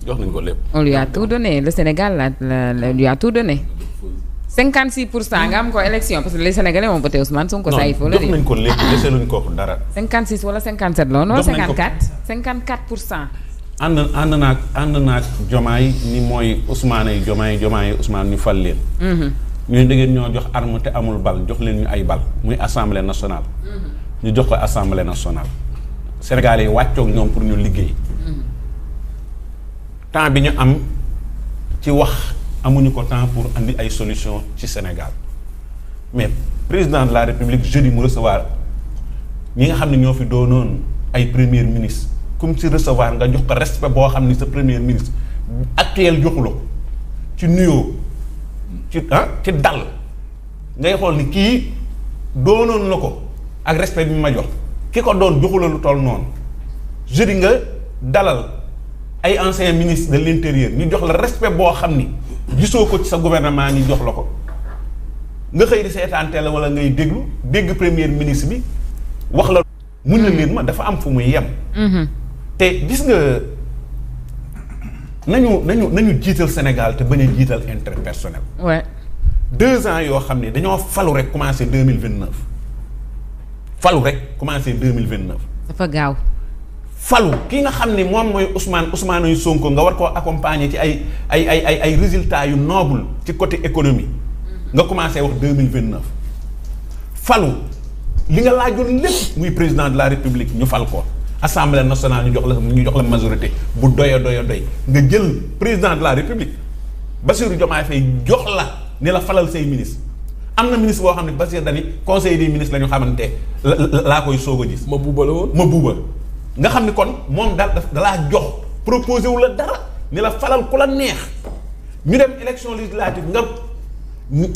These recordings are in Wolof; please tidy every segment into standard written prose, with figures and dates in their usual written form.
jox nañ ko lépp. on lui a tout donné le Sénégal lui a tout donné. 56% nga am ko élection parce que les Sénégalais ont voté Ousmane Sonko. ça il faut le dire jox nañ ko lépp dese luñ ko dara. 56 wala 57 la non 54. 54%. ànd naag Jomaay ni mooy Ousmane yi Jomaay Ousmane ñu fal leen. ñu da ngeen ñoo jox arme te amul bal jox leen ñu ay bal muy assemblée nationale. ñu jox ko assemblée nationale. Sénégalais yi wàccoog ñoom pour ñu liggéey. temps bi ñu am ci wax amuñu ko temps pour andi ay solution ci Sénégal mais président de la République jeudi mu recevoir ñi nga xam ne ñoo fi doonoon ay premier ministre comme ci recevoir nga jox ko respect boo xam ni sa premier ministre actuel joxuloo ko ci nuyoo ci dal ngay xool ni kii doonoon la ko ak respect bi ma jox ki ko doon joxuloo lu toll noonu jeudi nga dalal ay anciens ministres de l'intérieur ñu jox la respect boo xam ni gisoo ko ci sa gouvernement ñu jox la ko nga xëy di seetaan télé wala ngay dégg premier ministre bi wax la mun na leen ma dafa am fu muy yem. te gis nga nañu jiital Sénégal te bañ a jiital intérêt personnel. ouais 2 ans yoo xam ne dañoo falu rek commencé 2029 falu rek commencé 2029. dafa gaaw. falu ki nga xam ne moom mooy Ousmane yu Sonko nga war koo accompagner ci ay résultats yu noble ci côté économie nga commencé wax 2029 falu li nga laajoon lépp muy président de la République ñu fal ko assemblée nationale ñu jox la majorité bu doy nga jël président de la République Bassirou Diomaye Faye jox la ni la falal say ministre am na ministre boo xam ne Bassirou dani conseil des ministres la ñu xamante laa koy soog a gis. ma buuba la woon ma buuba nga xam ni kon moom dalaa jox proposé wu la dara ni la falal ku la neex ñu dem élection législative nga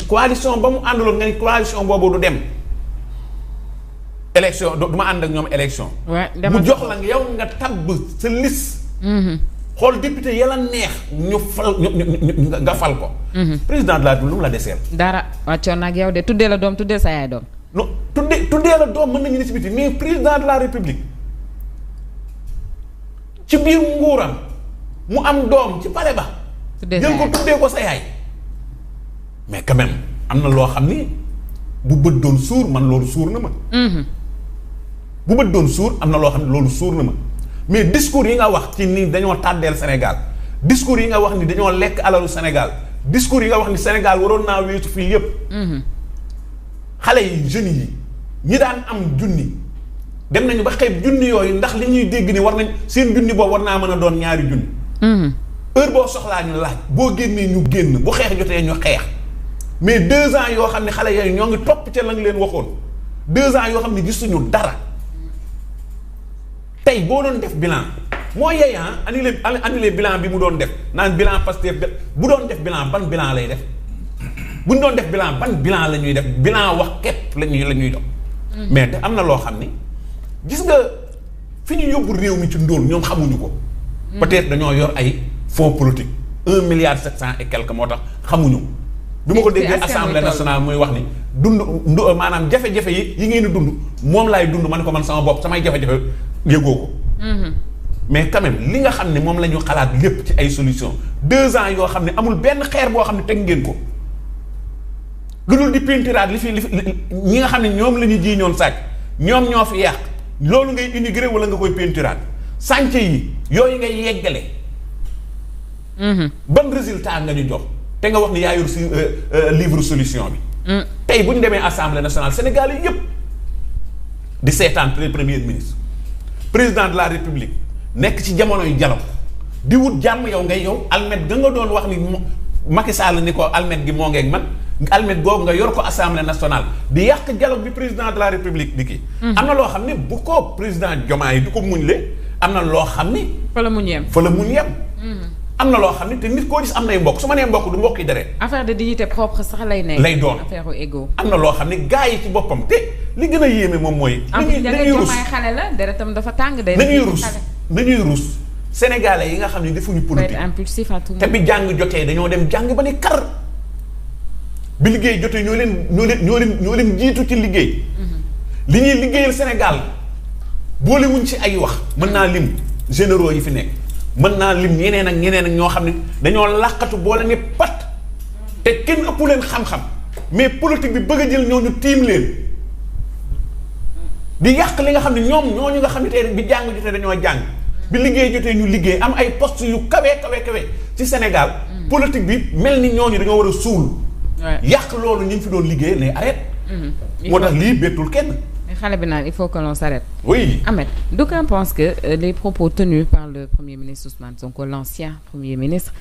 coalition ba mu àndaloon nga ni coalition boobu du dem élection du ma ànd ak ñoom élection mu jox la yow nga tabb sa liste xool député yàlla neex ñu fal nga fal ko président de la République lu mu la deseel dara wàccoon nag yow de tuddee la doom tuddee sa yaay doom non tuddee la doom mën nañu ni si biti mais président de la République ci biir nguuram mu am doom ci pare ba jël ko tuddee ko sa yaay mais quand même am na loo xam ni bu bët doon suur man loolu suur na ma bu bët doon suur am na loo xam ne loolu suur na ma mais discours yi nga wax ci ni dañoo tàddeel Sénégal discours yi nga wax ni dañoo lekk alalu Sénégal discours yi nga wax ni Sénégal waroon naa weesu fii yépp xale yi jeunes yi ñi daan am junni dem nañu ba xeeb junni yooyu ndax li ñuy dégg ni war nañ seen junni boobu war naa mën a doon ñaari junni heure boo soxlaa ñu laaj boo génnee ñu génn bu xeex jotee ñu xeex mais 2 ans yoo xam ne xale yooyu ñoo ngi topp ca la nga leen waxoon 2 ans yoo xam ne gisuñu dara tey boo doon def bilan moo yey annulé bilan bi mu doon def naan bilan Pastef bu doon def bilan ban bilan lay def bu ñu doon def bilan ban bilan la ñuy def bilan wax képp la ñuy dox mais te am na loo xam ni gis nga fi ñu yóbbu réew mi ci ndóol ñoom xamuñu ko peut-être dañoo yor ay fonds politique 1,7 milliard et quelque moo tax xamuñu bi ma ko déggee assemblée nationale muy wax ni dund maanaam jafe-jafe yi ngeen di dund moom laay dund man ko man sama bopp samay jafe-jafe yëgoo ko mais quand même li nga xam ne moom la ñu xalaat lépp ci ay solution 2 ans yoo xam ne amul benn xeer boo xam ne teg ngeen ko lu dul di peintiraat li fi ñi nga xam ne ñoom la ñu ji ñoon sàcc ñoom ñoo fi yàq loolu ngay intégré wala nga koy peintiraat sànce yi yooyu ngay yeggale ban résultat nga ñu jox te nga wax ni yaa yor si livre solution bi tey bu ñu demee assemblée nationale Sénégal yi yépp di seetaan premier ministre président de la république nekk ci jamono yu dialogue di wut jàmm yow almet ga nga doon wax ni Macky Sall ni ko almet gi moo ngeeg man almet googu nga yor ko assemblée nationale di yàq dialogue bi président de la république di kii am na loo xam ne bu ko président Diomaye du ko muñ le am na loo xam ni fa la muñ yem am na loo xam ne te nit koo gis am nay mbokk su ma nee mbokk du mbokk yi deret affaire de dignité propre sax lay doon affaire u égo am na loo xam ne gars yi ci boppam te li gën a yéeme moom mooy nañuy rus xale la deretam dafa tàng day nañuy rus sénégalais yi nga xam ne defuñu politique impulsif à tout te bi jàng jotee dañoo dem jàng ba ni kar bi liggéey jotee ñoo leen jiitu ci liggéey li ñuy liggéeyal Sénégal boolewuñ ci ay wax mën naa lim généraux yi fi nekk mën naa lim ñeneen ak ñeneen ak ñoo xam ne dañoo làqatu boole ne pat te kenn ëpp leen xam-xam mais politique bi bëgg a jël ñooñu tiim leen di yàq li nga xam ne ñooñu nga xam ne tey bi jàng jotee dañoo jàng bi liggéey jotee ñu liggéey am ay poste yu kawe ci Sénégal politique bi mel ni ñooñu dañoo war a suul yàq loolu ñu fi doon liggéey ne arrête moo tax lii bettul kenn xale bi naan il faut que l'on s'arrête. Oui. Ahmed, d'aucuns pensent que les propos tenus par le Premier ministre Ousmane Sonko, l'ancien Premier ministre,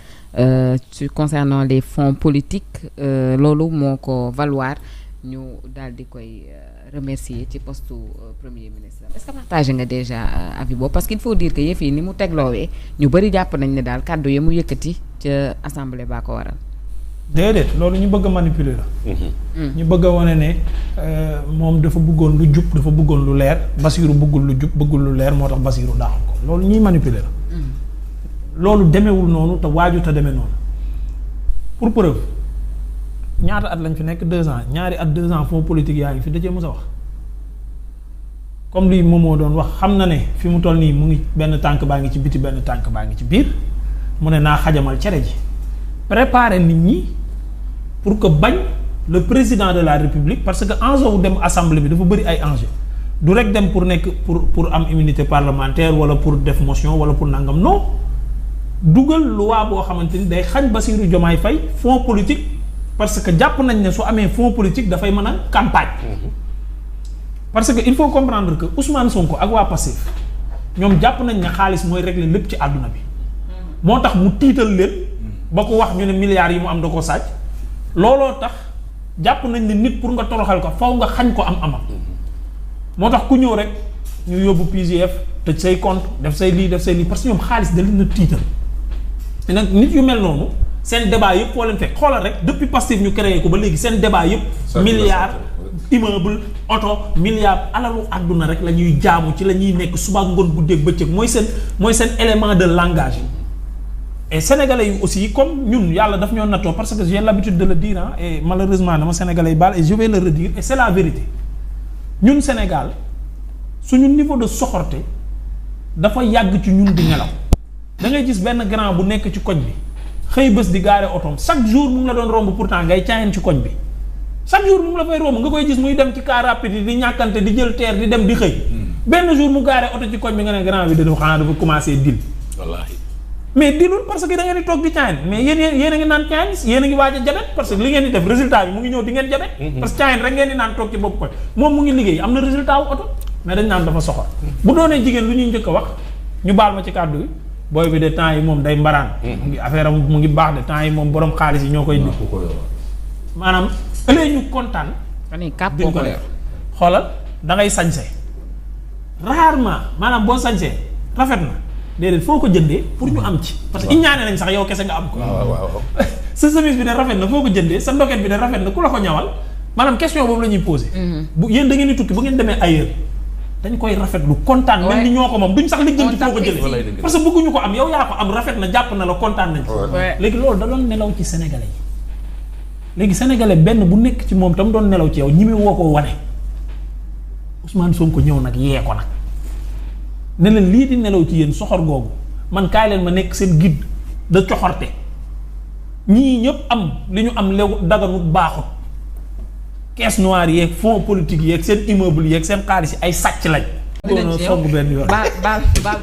concernant les fonds politiques, loolu moo ko valoir ñu daal di koy remercier ci poste Premier ministre. Est-ce que partagé nga déjà avis boobu parce qu'il faut dire que yëf yi ni mu tegloowee ñu bëri jàpp nañ ne daal kàddu yi mu yëkkati ca assemblée baa ko waral. déedéet loolu ñu bëgg a manipuler la. ñu bëgg a wane ne moom dafa bëggoon lu jub dafa bëggoon lu leer Basiru bëggul lu jub bëggul lu leer moo tax Basiru daax ko loolu ñuy manipuler la. loolu demewul noonu te waajut a demee noonu pour preuve ñaata at lañ fi nekk 2 ans ñaari at 2 ans fonds politique yaa ngi fi dajee mos a wax comme lii moom moo doon wax xam na ne fi mu toll nii mu ngi benn tànk baa ngi ci biti benn tànk baa ngi ci biir mu ne naa xajamal cere ji préparer nit ñi. pour que bañ le président de la république parce que enjeu wu dem assemblée bi dafa bëri ay enjeu du rek dem pour nekk pour am immunité parlementaire wala pour def motion wala pour nangam non dugal loi boo xamante ni day xañ Bassirou Diomaye Faye fonds politique parce que jàpp nañ ne su amee fonds politique dafay mën a campagne parce que il faut comprendre que Ousmane Sonko ak waa Pastef ñoom jàpp nañ ne xaalis mooy régler lépp ci àdduna bi moo tax mu tiital leen ba ko wax ñu ne milliards yi mu am da ko sàcc looloo tax jàpp nañ ne nit pour nga toroxal ko faw nga xañ ko am amam moo tax ku ñëw rek ñu yóbbu PGF tëj say compte def say lii parce que ñoom xaalis da leen a tiital te nag nit yu mel noonu seen débat yëpp foo leen fekk xoolal rek depuis Pastef ñu créé ko ba léegi seen débat yëpp milliards immeuble oto milliards alalu àdduna rek la ñuy jaamu ci la ñuy nekk suba ngoon guddeeg bëccëg mooy seen élément de langage et sénégalais yi aussi comme ñun yàlla daf ñoo nattoo parce que j'ai l'habitude de le dire hein, et malheureusement dama sénégalais yi baal et je vais le redire et c'est la vérité ñun Sénégal suñu niveau de soxorte dafa yàgg ci ñun di nelaw da ngay gis benn grand bu nekk ci koñ bi xëy bés di gaare otoom chaque jour mu ngi la doon romb pourtant ngay caayan ci koñ bi chaque jour mu ngi la fay romb nga koy gis muy dem ci car rapide yi di ñàkkante di jël teer di dem di xëy benn jour mu gaare oto ci koñ bi nga ne grand bi dafa xanaa dafa commencé dil wallaahi mais dilul parce que da ngeen di toog di caayan mais yéen a ngi naan caayan yéen a ngi waaj a jabet parce que li ngeen di def résultat bi mu ngi ñëw di ngeen jabet parce que caayan rek ngeen di naan toog ci bopp koy moom mu ngi liggéey am na résultat wu oto mais dañ naan dafa soxor bu doonee jigéen lu ñuy njëkk a wax ñu baal ma ci kàddu gi booy bi de temps yi moom day mbaraan mu ngi affaire am mu ngi baax de temps yi moom borom xaalis yi ñoo koy indi maanaam ëllëg ñu kontaan duñ ko def xoolal da ngay sañse rarement maanaam boo sañsee rafet na déedéet foo ko jëndee pour ñu am ci parce que ñaane nañ sax yow kese nga am ko sa chemise bi de rafet na foo ko jëndee sa ndoket bi de rafet na ku la ko ñawal maanaam question boobu la ñuy posé bu yéen da ngeen di tukki bu ngeen demee ailleurs dañ koy rafetlu kontaan mel ni ñoo ko moom duñ sax lijjanti foo ko jëlee parce que bëgguñu ko am yow yaa ko am rafet na jàpp na la kontaan nañ léegi loolu da doon nelaw ci sénégalais yi léegi sénégalais benn bu nekk ci moom tam doon nelaw ci yow ñime woo ko wane Ousmane Sonko ñëw nag yee ko nag ne leen lii di nelaw ci yéen soxor googu man kaay leen ma nekk seen guide de coxorte ñii ñëpp am li ñu am lew daganut baaxut caisse noire yeeg fonds politique yeeg seen immeuble yeeg seen xaalis yi ay sàcc lañ. dinañ ci yow benn yoon baal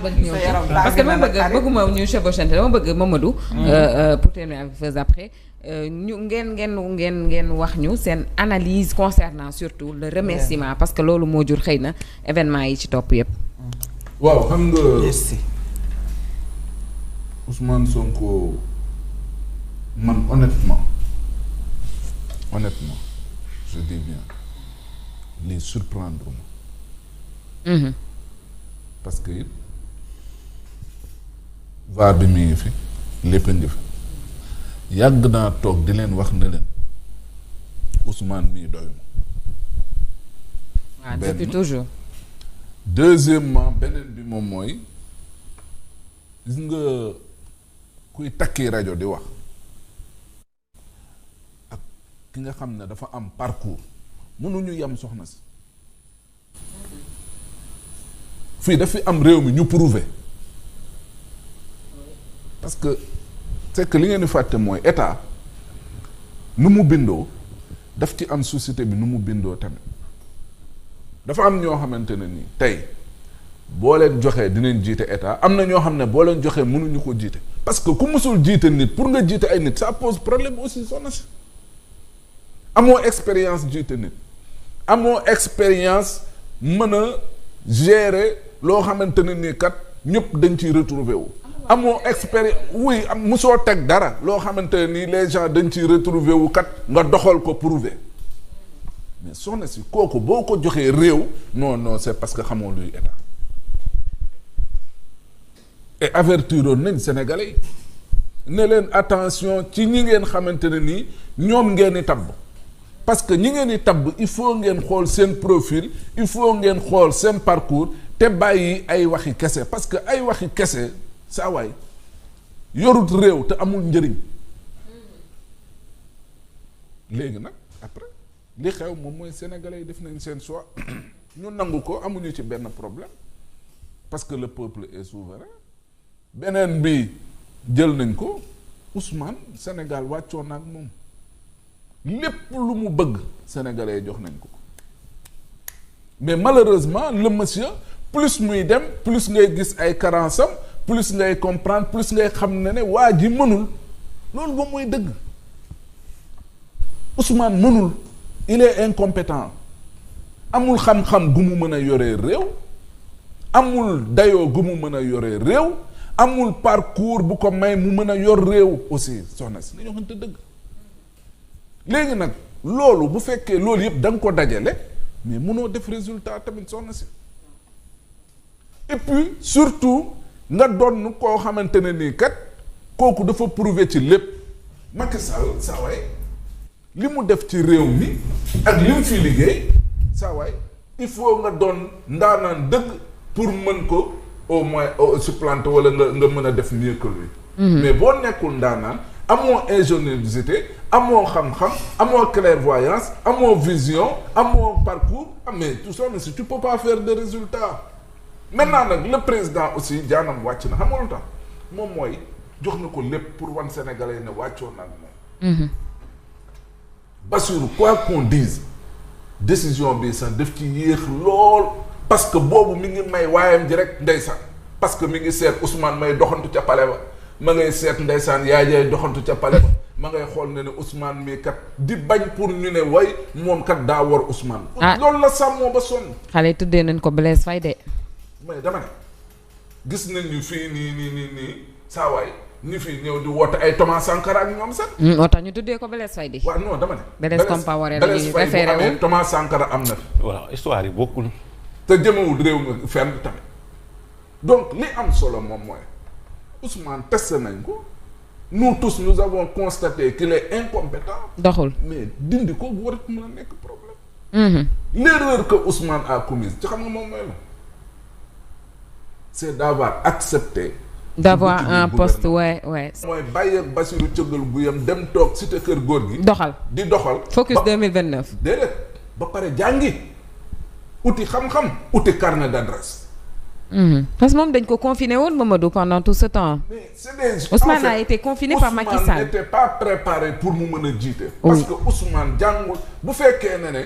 bëgg ñëw parce que dama bëgguma ñu chevauchante dama bëgg Mamadou. pour terminer avec Feuz après ñu ngeen wax ñu seen analyse concernant surtout le remerciement parce que loolu moo jur xëy na événement yi ci topp yëpp. waaw xam nga Ousmane Sonko man honnêtement je dis bien les surprendre ma parce que vaar bi mi ngi fi lépp a ngi fi yàgg naa toog di leen wax ne leen Ousmane mii doy ma depuis toujours. Deuxièmement beneen bi moom mooy gis nga kuy takki rajo di wax ak ki nga xam ne dafa am parcours mënuñu yem soxna si fii dafi am réew mi ñu prouver parce que c'est que li ngeen di fàtte mooy état nu mu bindoo daf ci am société bi nu mu bindoo tamit dafa am ñoo xamante ne nii tey boo leen joxee dinañ jiite état am na ñoo xam ne boo leen joxee mënuñu ko jiite parce que ku musul jiite nit pour nga jiite ay nit ça pose problème aussi soxna si amoo expérience jiite nit amoo expérience mën a gérer loo xamante ne nii kat ñëpp dañ ciy retrouver wu amoo expérience oui am musoo teg dara loo xamante ne nii les gens dañ ciy retrouver wu kat nga doxal ko prouver mais soxna si kooku boo ko joxee réew non c'est parce que xamoo luy état et avertiroon nañ Sénégalais yi ne leen attention ci ñi ngeen xamante ne nii ñoom ngeen di tabb parce que ñi ngeen di tabb il faut ngeen xool seen profil il faut ngeen xool seen parcours te bàyyi ay waxi kese parce que ay waxi kese saa waay yorut réew te amul njëriñ léegi nag après li xew moom mooy sénégalais yi def nañ seen choix ñu nangu ko amuñu ci benn problème parce que le peuple est souverain beneen bi jël nañ ko Ousmane Sénégal wàccoon na ak moom lépp lu mu bëgg sénégalais yi jox nañ ko mais malheureusement le monsieur plus muy dem plus ngay gis ay carences am plus ngay comprendre plus ngay xam ne waa ji mënul loolu ba mooy dëgg Ousmane mënul il est incompétent amul xam-xam gu mu mën a yoree réew amul dayoo gu mu mën a yoree réew amul parcours bu ko may mu mën a yor réew aussi soxna si dañoo xamante dëgg léegi nag loolu bu fekkee loolu yëpp da nga ko dajale mais mënoo def résultat tamit soxna si et puis surtout nga doon koo xamante ne nii kat kooku dafa prouver ci lépp Macky Sall saa waay li mu def ci réew mi ak li mu fi liggéey saa waay il faut nga doon ndaanaan dëgg pour mën ko au moins supplanter wala nga mën a def mieux que lui. Mais boo nekkul ndaanaan amoo ingéniosité amoo xam-xam amoo clairvoyance amoo vision amoo parcours mais tout ça mais si tu peux pas faire de résultat maintenant nag le président aussi jaanam wàcc na xam nga lu tax moom mooy jox na ko lépp pour wan Sénégalais ne wàccoon na ak moom. Bassirou quoi qu'on dise décision bi sax def ci yéex lool parce que boobu mi ngi may waayam ji rek ndeysaan parce que mi ngi seet Ousmane may doxantu ca pale ba ma ngay seet ndeysaan yaay jaay doxantu ca pale ba ma ngay xool ne Ousmane mii kat di bañ pour ñu ne way moom kat daa war Ousmane. loolu la sàmmoo ba sonn. xale tuddee nañ ko Blaise Faye de. mais dama ne gis nañ ñu fii nii saa waay ñu fi ñëw di woote ay Thomas Sankara ak ñoom sax. moo tax ñu tuddee ko Blaise Faye di. waaw non dama ne. Blaise Compaoré la ñuy référé wu Thomas Sankara am na. voilà histoire yi bokkul. te jëmewul réew mi fenn tamit donc li am solo moom mooy Ousmane testé nañ ko nous tous nous avons constaté qu'il est incompétent. doxul mais dindi ko bu war a mën a nekk problème. L'erreur que Ousmane a commise ci xam nga moom mooy la c'est d'avoir accepté. d'avoir un poste ouais. mooy bàyyi Bassirou cëggal guyam dem toog cité kër góor gi. doxal di doxal. focus 2029. déedéet ba pare jàngi uti xam-xam uti carnet d'adresse. parce que moom dañ ko confiné woon Mamadou pendant tout ce temps. mais c'est des Ousmane a été confiné par Macky Sall. Ousmane n'était pas préparé pour mu mën a jiite. parce que Ousmane jàngul bu fekkee ne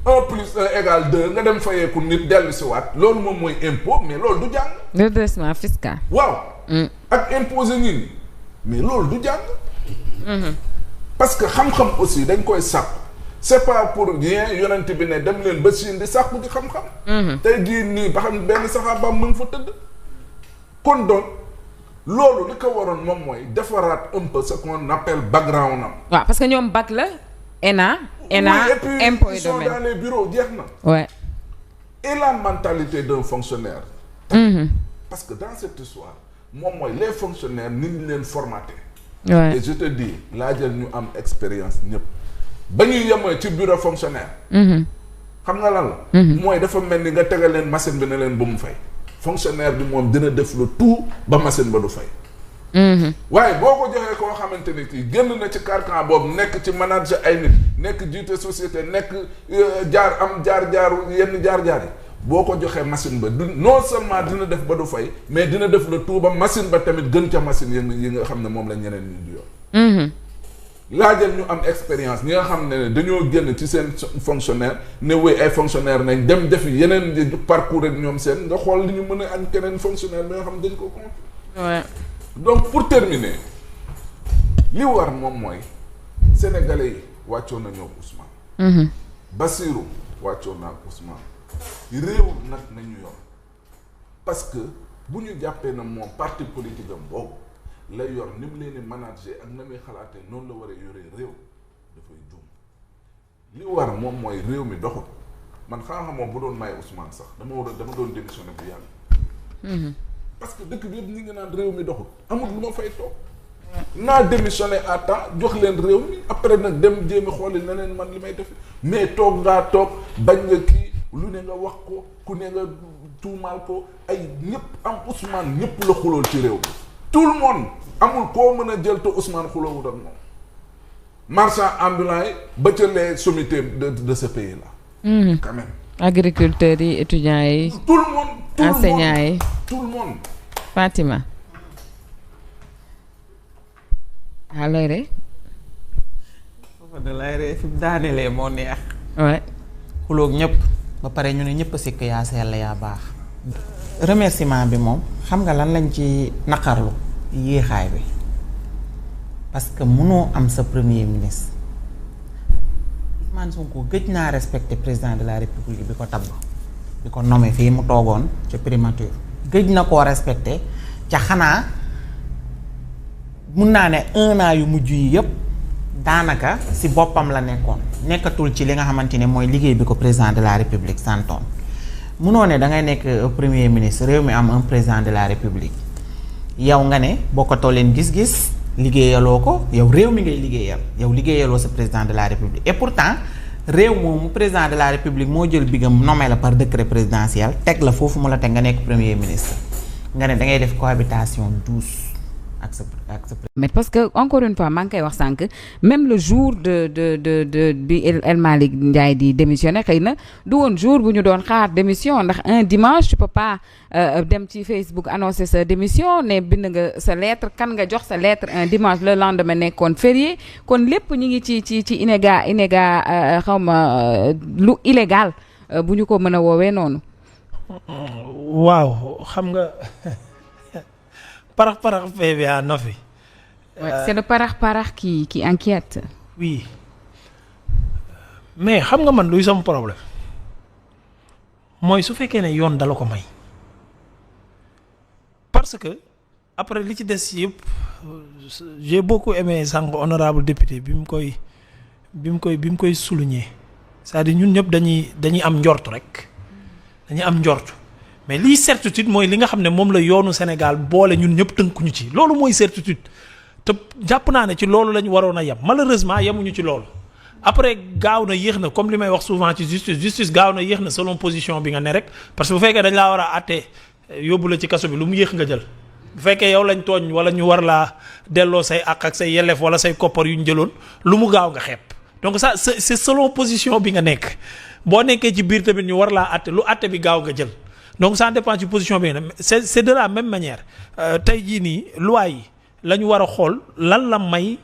1 plus 1 égale 2 nga dem fayeeku nit dellu si waat loolu moom mooy impôt mais loolu du jàng. redressement fiscal. waaw. ak imposer nit ñi mais loolu du jàng. parce que xam-xam aussi dañ koy sàkku c'est pas pour rien yonent bi ne dem leen ba Chine di sàkku ci xam-xam. tey jii nii ba xam benn saxaabaam mu ngi fa tëdd. kon donc loolu li ko waroon moom mooy defaraat un peu ce qu'on appelle background am. waaw parce que ñoom bac la ENA. impôt et domaine dans les bureaux jeex na. ouais. et la mentalité d'un fonctionnaire. parce que dans cette histoire moom mooy les fonctionnaires ni ñu leen formaté. ouais. et je te dis laajal ñu am expérience ñëpp ba ñuy yemee ci bureau fonctionnaire. xam nga lan la. mooy dafa mel ni nga tegal leen machine bi ne leen ba mu fay. fonctionnaire bi moom dina def le tout ba machine ba du fay. waaye boo ko joxee koo xamante ni kii génn na ci carcan boobu nekk ci manager ay nit nekk jiite société nekk jaar yenn jaar-jaar yi boo ko joxee machine ba non seulement dina def ba du fay mais dina def le tout ba machine ba tamit gën ca machine yi nga xam ne moom la ñeneen ñi di yor. laajal ñu am expérience ñi nga xam ne dañoo génn ci seen fonctionnaire ne wéy ay fonctionnaire nañ dem def yeneen parcours ak ñoom seen nga xool li ñu mën a am keneen fonctionnaire bi nga xam ne dañ ko confié. Donc pour terminer li war moom mooy sénégalais yi wàccoon na ñoo Ousmane. Bassirou wàccoon naa Ousmane. réew nag nañu yor parce que bu ñu jàppee na moom parti politique am boobu la yor ni mu leen di manager ak na muy xalaatee noonu la war a yoree réew dafay juum li war moom mooy réew mi doxul man xam-xamoo bu doon may Ousmane sax dama doon démissionné bu yàgg. parce que dëkk bi yëpp ñi ngi naan réew mi doxul amul lu ma fay toog naa démissionné à temps jox leen réew mi après nag dem jéemi xooli leneen man li may def mais toog ngaa toog bañ nga kii lu ne nga wax ko ku ne nga tuumaal ko ay ñëpp am Ousmane ñëpp la xulool ci réew mi tout le monde amul koo mën a jël te Ousmane xuloowut ak moom marchand ambulant yi ba ca les sommités de ce pays là. Quand même. agriculteurs yi étudiants yi. tout le monde enseignants yi. tout le monde. Fatima. allo rek. foofu da lay ree fi daanelee moo neex. ouais. xuloog ñëpp ba pare ñu ne ñëpp a sikk yaa sell yaa baax. remerciement bi moom xam nga lan lañ ci naqarlu yéexaay bi parce que mënoo am sa premier ministre Ousmane Sonko gëj naa respecté président de la république bi ko tabb bi ko nommé fii mu toogoon ca primature gëj na koo respecté ca xanaa mun naa ne 1 an yu mujj yi yëpp daanaka si boppam la nekkatul ci li nga xamante ne mooy liggéey bi ko président de la république santoon munoo ne da ngay nekk premier ministre réew mi am un président de la république yow nga ne bokkatoo leen gis-gis liggéeyaloo ko yow réew mi ngay liggéeyal yow liggéeyaloo sa président de la république et pourtant réew moomu président de la république moo jël bigam nommé la par décret présidentiel teg la foofu mu la teg nga nekk premier ministre nga ne da ngay def cohabitation douce ak sa mais parce que encore une fois maa ngi koy wax sànq même le jour de bi El Malick Ndiaye di démissionné xëy na du woon jour bu ñu doon xaar démission ndax un dimanche tu peux pas dem ci Facebook annoncer sa démission ne bind nga sa lettre kan nga jox sa lettre un dimanche le lendemain nekkoon férié kon lépp ñu ngi ci inéga xawma lu illégal bu ñu ko mën a woowee noonu. waaw xam nga. parax PVA no fi. C'est le parax qui inquiète. Oui mais xam nga man luy sama problème mooy su fekkee ne yoon dala ko may parce que après li ci des yëpp j'ai beaucoup aimé sànq honorable député bi mu koy souligner c'est-à-dire ñun ñëpp dañuy am njort rek dañuy am njort. mais lii certitude mooy li nga xam ne moom la yoonu Sénégal boole ñun ñëpp tënkuñu ci loolu mooy certitude te jàpp naa ne ci loolu lañu waroon a yem malheureusement yemuñu ci loolu après gaaw na yéex na comme li may wax souvent ci justice gaaw na yéex na selon position bi nga ne rek parce que bu fekkee dañ laa war a àtte yóbbu la ci kaso bi lu mu yéex nga jël bu fekkee yow lañ tooñ wala ñu war laa delloo say àq ak say yelleef wala say koppar yu ñu jëloon lu mu gaaw nga xeeb donc ça c'est selon position bi nga nekk boo nekkee ci biir tamit ñu war laa àtte lu àtte bi gaaw nga jël. donc ça dépend ci position bi c'est de la même manière tey jii nii loi yi la ñu war a xool lan la may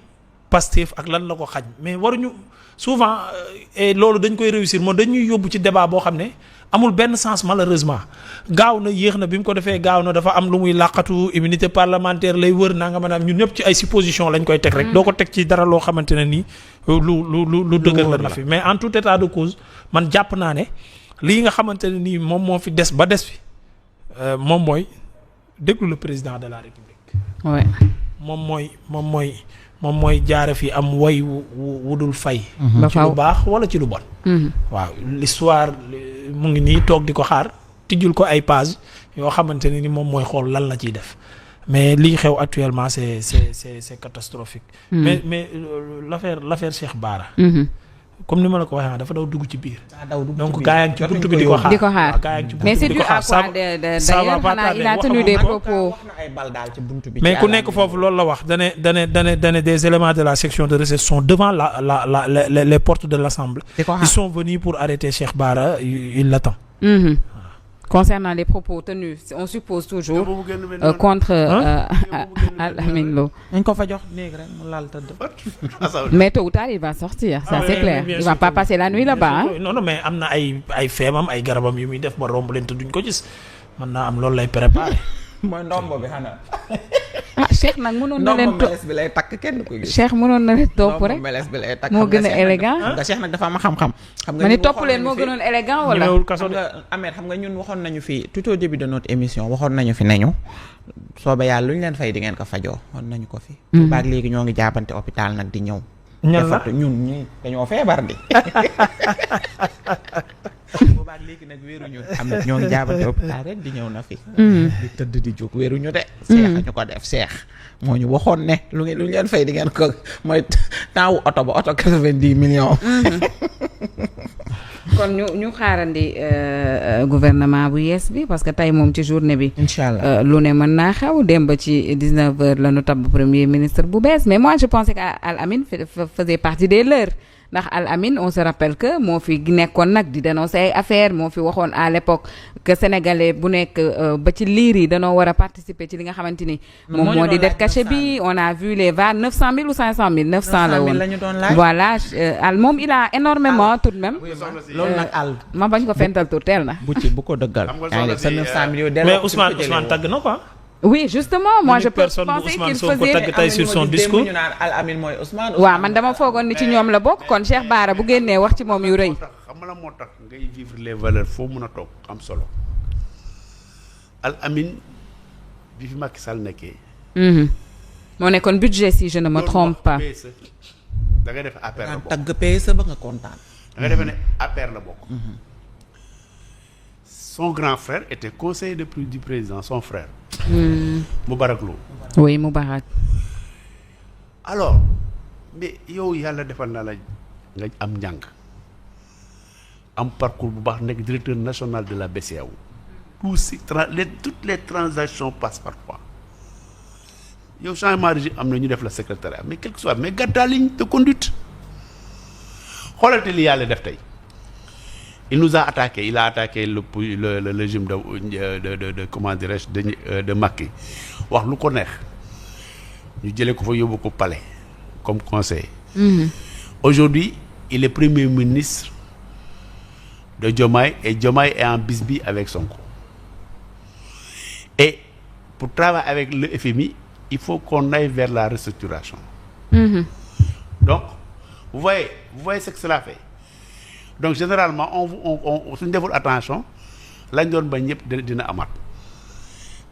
Pastef ak lan la ko xañ mais waruñu souvent et loolu dañ koy réussir moom dañuy yóbbu ci débat boo xam ne amul benn sens malheureusement gaaw na yéex na bi mu ko defee gaaw na dafa am lu muy làqatu immunité parlementaire lay wër naa nga mën a ñun ñëpp ci ay supposition lañ koy teg rek doo ko teg ci dara loo xamante ne nii lu dëgër la na fi mais en tout état de cause man jàpp naa ne lii nga xamante ne nii moom moo fi des ba des fi moom mooy déglu le président de la république. Ouais. moom mooy jaare fi am way wudul fay. ci lu baax wala ci lu bon. waaw l'histoire mu ngi nii toog di ko xaar tijjul ko ay page yoo xamante ne ni moom mooy xool lan la ciy def mais lii xew actuellement c'est catastrophique. mais l'affaire Cheikh Bara. comme ni ma la ko waxee dafa daw dugg ci biir. donc gaa yaa ngi ci buntu bi di ko xaar. mais c'est dû à quoi d'ailleurs xanaa il a tenu des propos. mais ku nekk foofu loolu la wax dane des éléments de la section de recherche sont devant les portes de l'Assemblée. ils sont venus pour arrêter Cheikh Bara il l'attend. Concernant les propos tenus, on suppose toujours contre Al Amine Lo. dañ ko fa jox néeg rek mu laal tëdd. Mais tôt ou tard il va sortir, ça c'est clair. Il va pas passer la nuit là-bas. Non mais am na ay feemam ay garabam yu muy def ba romb leen te duñ ko gis mën naa am loolu lay préparé. mooy ndombo bi xanaa. Cheikh nag mënoon na leen ndombo meles bi lay takk kenn du ko gis. Cheikh mënoon na leen topp rek. ndombo meles bi lay takk moo gën a élégant. xam nga Cheikh nag dafa am xam-xam. xam ma ni topp leen moo gënoon élégant wala. xam nga Ameth xam nga ñun waxoon nañu fi tout au début de notre émission waxoon nañu fi nañu soobee yàlla lu ñu leen fay di ngeen ko fajoo waxoon nañu ko fi. baag léegi ñoo ngi jaabante hôpital nag di ñëw. ñan la ñun ñi dañoo feebar di. boobaak léegi nag wéeruñu am na ñoo ngi jaabante hôpital rek di ñëw na fi. di tëdd di jóg wéeruñu de. seex ñu ko def seex moo ñu waxoon ne lu ñu leen fay di ngeen ko mooy temps wu oto ba oto 90 millions. kon ñu xaarandi gouvernement bu yees bi parce que tey moom ci journée bi. incha allah lu ne mën naa xew démb ci 19h la ñu tabb premier ministre bu bees mais moi je pensais que Al Amine faisait partie des leurs. ndax Al Amine on se rappelle que moo fi nekkoon nag di dénoncer ay affaires moo fi waxoon à l'époque que sénégalais bu nekk ba ci liir yi danoo war a participer ci li nga xamante ni moom moo di dette cachée bi on a vu les VAR 900 000 ou 500 000 900 la woon voilà Al moom il a énormément tout de même loolu nag Al ma bañ ko fental tur teel na bu ko dëggal sa 900 millions mais Ousmane tagg na quoi. Oui justement moi je pensais qu'il faisait sur son discours ñu naan Al Amine mooy Ousmane. waaw man dama foogoon ni ci ñoom la bokk kon Cheikh Bara bu génnee wax ci moom yu rëy. xam nga la moo tax ngay vivre les valeurs foo mën a toog am solo Al Amine bi fi Macky Sall nekkee. moo nekkoon budget si je ne me trompe pas. da ngay def APR la bokk tagg PSE ba nga kontaan. da ngay defee ne APR la bokk. Son grand frère était conseiller du président son frère. Moubarak Lo. Oui Moubarak. alors mais yow yàlla defal na la nga am njàng am parcours bu baax nekk directeur national de la BCEAO toutes les transactions passent par toi yow changement de régime am na ñu def la secrétariat mais quel que soit mais garde ta ligne de conduite xoolal te li yàlla def tey. Il nous a attaqué, il a attaqué le régime de comment dirais-je de Macky wax lu ko neex ñu jëlee ko fa yóbbu ko palais comme conseiller. Aujourd'hui il est premier ministre de Diomaye et Diomaye est en bisbille avec Sonko et pour travailler avec le FMI il faut qu'on aille vers la restructuration. Donc vous voyez ce que cela fait. Donc généralement on suñu deful attention lañ doon bañ ñëpp dina amaat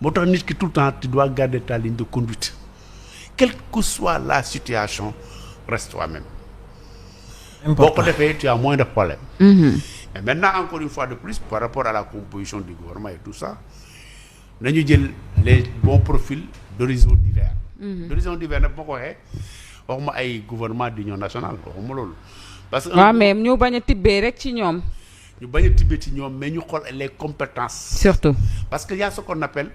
moo tax nit ki tout le temps tu dois garder ta ligne de conduite quelle que soit la situation reste toi-même. boo ko defee tu as moins de problèmes. Mais maintenant encore une fois de plus par rapport à la composition du gouvernement et tout ça nañu jël les bons profils d'horizons divers. D'horizons divers nag boo ko waxee waxuma ay gouvernement d'union nationale waxuma loolu. parce que waaw mais ñu bañ a tibbee rek ci ñoom. ñu bañ a tibbee ci ñoom mais ñu xool les compétences. surtout parce que y a ce qu'on appelle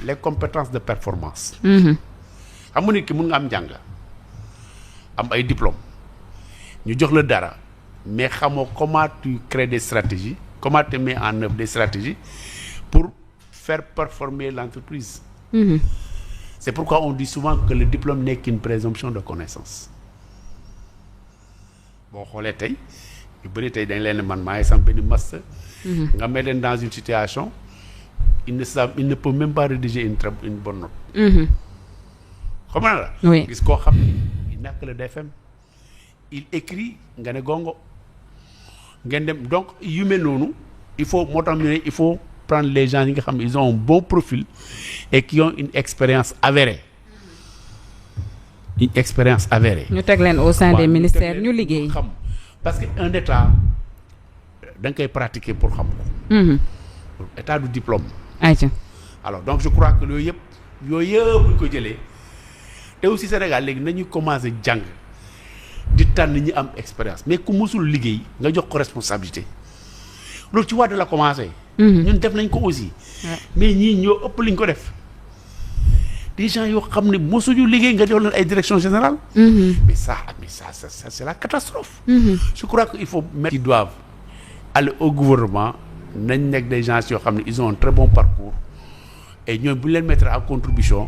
les compétences de performance. xam nga nit ki mun nga am njàng am ay diplômes ñu jox la dara mais xamoo comment tu crées des stratégies comment tu mets en œuvre des stratégies pour faire performer l'entreprise. C'est pourquoi on dit souvent que le diplôme n'est qu'une présomption de connaissance. boo xoolee tey yu bëri tey dañ leen man maa ngi sam benn master. nga met leen dans une situation il ne peut même pas rédiger une bonne note. xam nga la. oui gis koo xam ne il n'a que le DFM il écrit nga ne gongo ngeen dem donc yu mel noonu il faut moo tax ñu ne il faut prendre les gens yi nga xam ne ils ont un bon profil et qui ont une expérience avérée. Une expérience avérée. ñu teg leen au sein des ministères ñu liggéey. xam parce que un état da nga koy pratiquer pour xam ko. pour état du diplôme. ayca. alors donc je crois que yooyu yëpp bu ñu ko jëlee te aussi Sénégal léegi nañu commencer jàng di tànn ñi am expérience mais ku musul liggéey nga jox ko responsabilité loolu ci Wade la commencé. ñun def nañ ko aussi. mais ñii ñoo ëpp liñ ko def. des gens yoo xam ne mosuñu liggéey nga jox leen ay direction générale. mais ça c'est la catastrophe. Je crois qu'il faut mettre qui doivent aller au gouvernement nañ nekk des gens yoo xam ne ils ont un très bon parcours et ñoom bu ñu leen mettre en contribution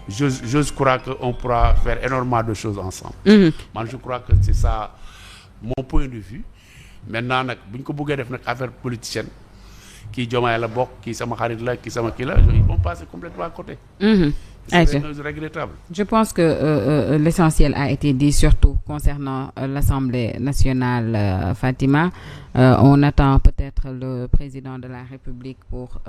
je crois que on pourra faire énormément de choses ensemble. Man je crois que c'est ça mon point de vue. Maintenant nag bu ñu ko bëggee def nag affaire politicienne kii Diomaye la bokk kii sama xarit la kii sama kii la ils vont passer complètement à côté. C'est regrettable. Je pense que l'essentiel a été dit, surtout concernant l'Assemblée nationale, Fatima. On attend peut-être le président de la République pour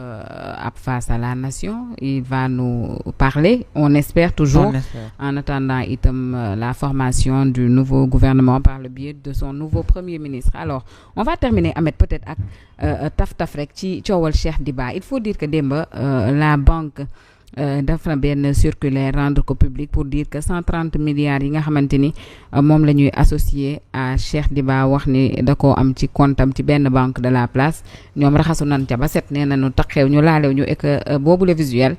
face à la nation. Il va nous parler. On espère toujours. En attendant itam la formation du nouveau gouvernement par le biais de son nouveau premier ministre. Alors, on va terminer, Ahmed, peut-être ak taf rek ci coowal Cheikh Diba. Il faut dire que démba la banque def na benn circulaire rendre ko public pour dire que 130 milliards yi nga xamante ni moom la ñuy associé à Cheikh Diba wax ni da koo am ci comptam ci benn banque de la place ñoom raxasu nan ca ba set nee nañu taxew ñu laalew ñu et que boobu le visuel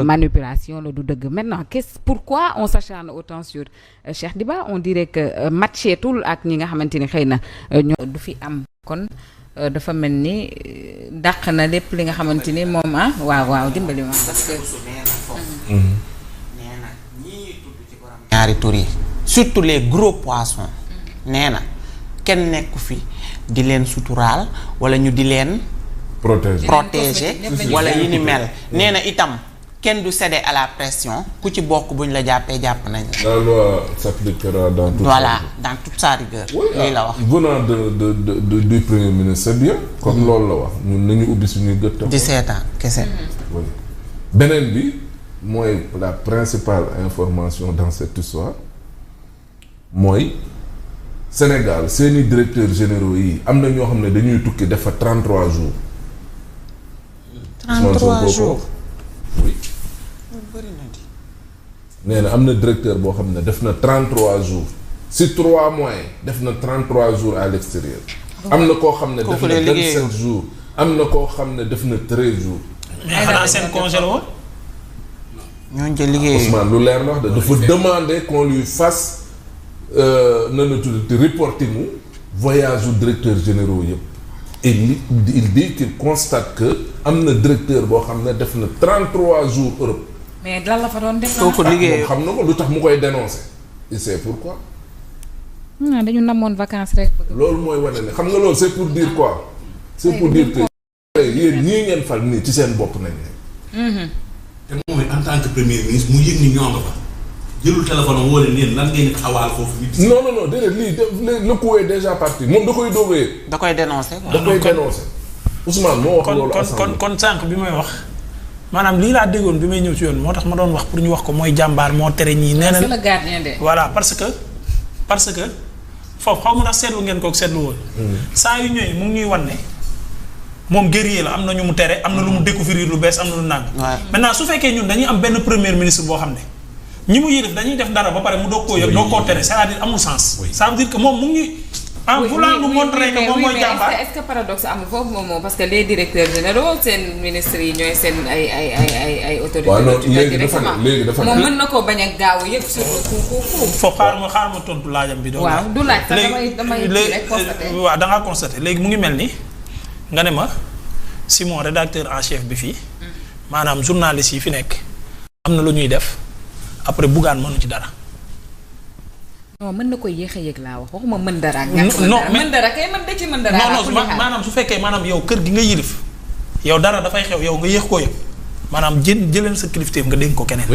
manipulation la du dëgg. Maintenant pourquoi on s'acharne autant sur Cheikh Diba? On dirait que matchetul ak ñi nga xamante ni xëy na ñoo du fi am kon dafa mel ni dàq na lépp li nga xamante ni moom waaw dimbali ma parce que nee na ñii tudd ci borom ñaari tur yi surtout les gros poissons nee na kenn nekku fi di leen suturaal wala ñu di leen protéger wala yi ni mel nee na itam kenn du céder à la pression ku ci bokk buñ la jàppee jàpp nañ la. La loi s'appliquera dans toute sa rigueur. lii la wax venant du premier ministre c'est bien. comme loolu la wax ñun nañu ubbi suñuy gët. di seetaan kese. beneen bi mooy la principale information dans cette histoire mooy Sénégal seeni directeurs généraux yi am na ñoo xam ne dañuy tukki def fa 33 jours. 33 jours. oui. nee na am na directeur boo xam ne def na 33 jours si 3 mois def na 33 jours à l'extérieur. am na koo xam ne def na 27 jours. am na koo xam ne def na 13 jours. mais xanaa seen congé la woon. ñooñu ca liggéey Ousmane lu leer na wax dafa demander qu'on lui fasse na la tuddati reporting voyage u directeurs généraux yëpp. et il dit qu'il constate que am na directeur boo xam ne def na 33 jours Europe. mais lan la fa doon def. kooku liggéey xam na ko lu tax mu koy dénoncer. il sait pourquoi. dañu namoon vacances rek. loolu mooy wane ne xam nga loolu c'est pour dire quoi. c'est pour dire que yéen ñii ngeen fal nii ci seen bopp nañ ne. te moom en tant que premier ministre mu yëg ni ñoo nga fa jëlul téléphone am woo leen lan ngeen xawaal foofu. non déedéet lii le coup est déjà parti moom da koy doogee. da koy dénoncer. da koy dénoncer. Ousmane moo wax loolu kon sànq bi may wax maanaam lii laa déggoon bi may ñëw ci yoon moo tax ma doon wax pour ñu wax ko mooy jàmbaar moo tere ñii. nee na c'est le gardien de. voilà parce que foofu xaw ma ndax seetlu ngeen ko seetlu woon. saa yu ñëwee mu ngi ñuy wan ne moom guerrier la am na ñu mu tere am na lu mu découvrir lu bees am na lu naan. maintenant su fekkee ñun dañuy am benn premier ministre boo xam ne ñi mu yëlif dañuy def dara ba pare mu doog koo yëg doog koo tere c'est-à-dire amul sens. ça veut dire que moom mu ngi. en voulant nous montrer que moom mooy jàmbaar est-ce que paradoxe amul foofu moom parce que les directeurs généraux seen ministres yi ñooy seen ay autorités. waaw non léegi dafa moom mën na koo bañ a gaaw a yëg sur le coup. foofu xaar ma tontu laajam bi. waaw du laaj sax damay rek constaté. waaw da ngaa constaté léegi mu ngi mel ni nga ne ma Simon rédacteur en chef bi fii maanaam journaliste yi fi nekk am na lu ñuy def après Bougane mënu ci dara. non mën na ko yéex a yëg laa wax waxuma mën dara ak mën dara kay mën da ci mën dara. non maanaam su fekkee maanaam yow kër gi nga yilif yow dara dafay xew yow nga yéex koo yëg maanaam jëleen sa kilifteef nga dénk ko keneen.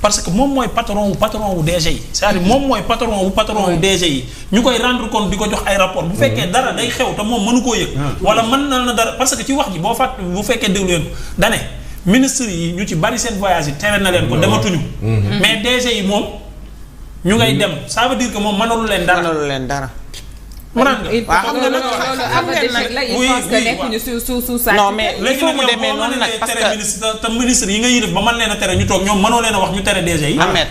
parce que moom mooy patron wu DG yi c'est-à-dire moom mooy patron wu DG yi ñu koy rendre compte di ko jox ay rapport bu fekkee dara day xew te moom mënu koo yëg. wala mën na dara parce que ci wax ji bu fekkee déglu leen ko dane ministre yi ñu ci bari seen voyage yi tere na leen ko dematuñu. mais DG yi moom. ñu ngay dem ça veut dire que moom mënalu leen dara. waaw xam nga nag non mais il faut mu demee noonu nag parce que te ministre yi nga yilif ba mën leen a tere ñu toog ñoom mënoo leen a wax ñu tere DG yi. Ahmed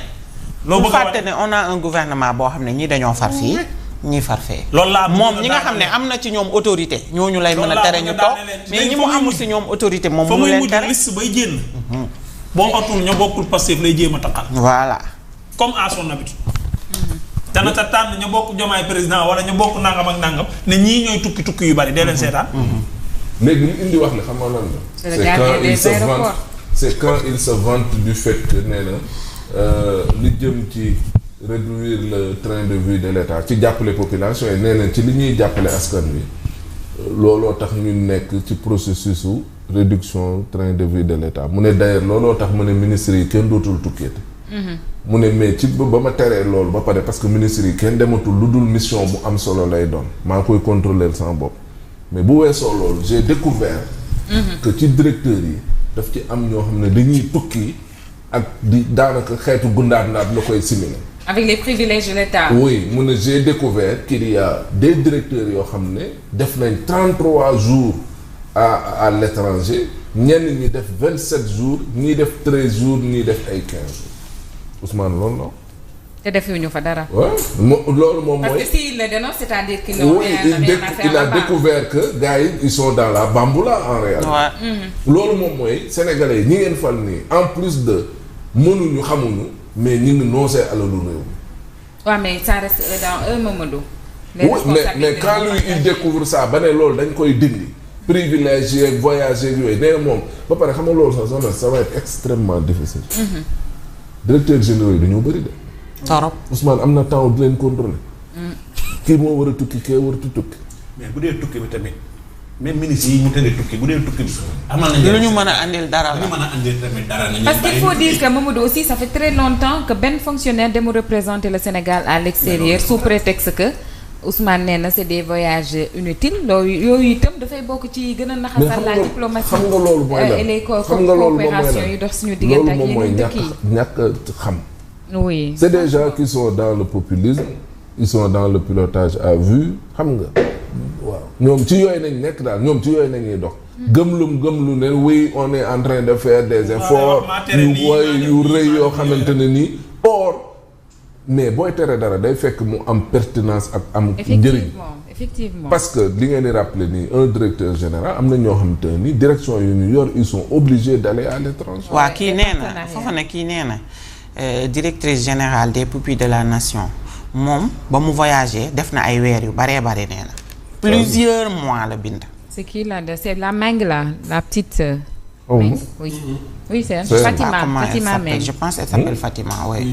loo bëgg a fàtte ne on a un gouvernement boo xam ne ñii dañoo far fii ñii far fee. loolu laa moom ñi nga xam ne am na ci ñoom autorité ñooñu lay mën a tere ñu toog mais ñi mu amul si ñoom autorité moom mu leen tere. fa muy mujj liste bay génn. boo atul ña bokkul Pastef lay jéem a taqal. voilà. comme à son habitude. dana ta tànn ñu bokk Diomaye président wala ñu bokk nangam ak nangam ne ñii ñooy tukki yu bari dee leen seetaan. léegi li indi wax li xam nga lan la. c'est quand il se vante du fait que nee na li jëm ci réduire le train de vie de l'État ci jàppale population yi nee na ci li ñuy jàppale askan wi looloo tax ñu nekk ci processus su réduction train de vie de l'État mu ne d'ailleurs looloo tax mu ne ministres yi kenn dootul tukkeeti. mu ne mais ci ba ma teree loolu ba pare parce que ministres yi kenn dematul lu dul mission bu am solo lay doon maa ngi koy contrôler sama bopp mais bu weesoo loolu j'ai découvert que ci directeurs yi daf ci am ñoo xam ne dañuy tukki ak di daanaka xeetu gundaat naat la koy simile avec les privilèges de l'État. oui mu ne j'ai découvert qu'il y a des directeurs yoo xam ne def nañ 33 jours à l'étranger ñenn ñi def 27 jours ñii def 13 jours ñii def ay 15 jours Ousmane loolu la. te defuñu fa dara. waaw loolu moom mooy. parce que s'il le dénonce c'est-à-dire qu'il n'a rien à faire il a découvert que gars yi ils sont dans la bamboula en réalité. loolu moom mooy sénégalais yi ñi ngeen fal nii en plus de mënuñu xamuñu mais ñu ngi noosee alalu réew mi. waaw mais ça reste dans eux Mamadou. mais quand lui il découvre ça ba ne loolu dañ koy dindi. privilégié ak voyager ak yooyu nee na moom ba pare xam nga loolu sax ça va être extrêmement difficile. directeur généraux yi dañoo bëri de. torop Ousmane am na temps di leen contrôler. kii moo war a tukki kii waratu tukki. mais bu dee tukki bi tamit même ministre yi ñu tëddee tukki bu dee tukki bi. amal nañu lu ñu mën a andil dara la. lu ñu mën a andil tamit dara nañu. parce qu'il faut dire que Mamadou aussi ça fait très longtemps que benn fonctionnaire demul représenter le Sénégal à l'extérieur sous prétexte que Ousmane nee na c'est des voyages inutiles loolu yooyu itam dafay bokk ci gën a naxasal la diplomatie. xam nga loolu mooy la et les xam nga loolu moom mooy coopérations yu dox suñu diggante ak yeneen dëkk yi ñàkk xam. oui c'est des gens qui sont dans le populisme ils sont dans le pilotage à vue xam nga waaw ñoom ci yooyu nañ nekk daal ñoom ci yooyu nañuy dox. gëmlu ne oui on est en train de faire des efforts yu rëy yoo xamante ne nii or. mais booy tere dara day fekk mu am pertinence ak am njëriñ effectivement parce que li ngeen di rappeler nii un directeur général am na ñoo xam te ni direction yu ñu yor ils sont obligés d'aller à l'étranger. waaw kii nee na foofu ne kii nee na directrice générale des pupilles de la nation moom ba mu voyager def na ay weer yu baree bare nee na plusieurs mois la bind. c'est qui là c'est la Meng là la petite. oui oui c'est Fatima Meng je pense qu'elle s'appelle Fatima oui.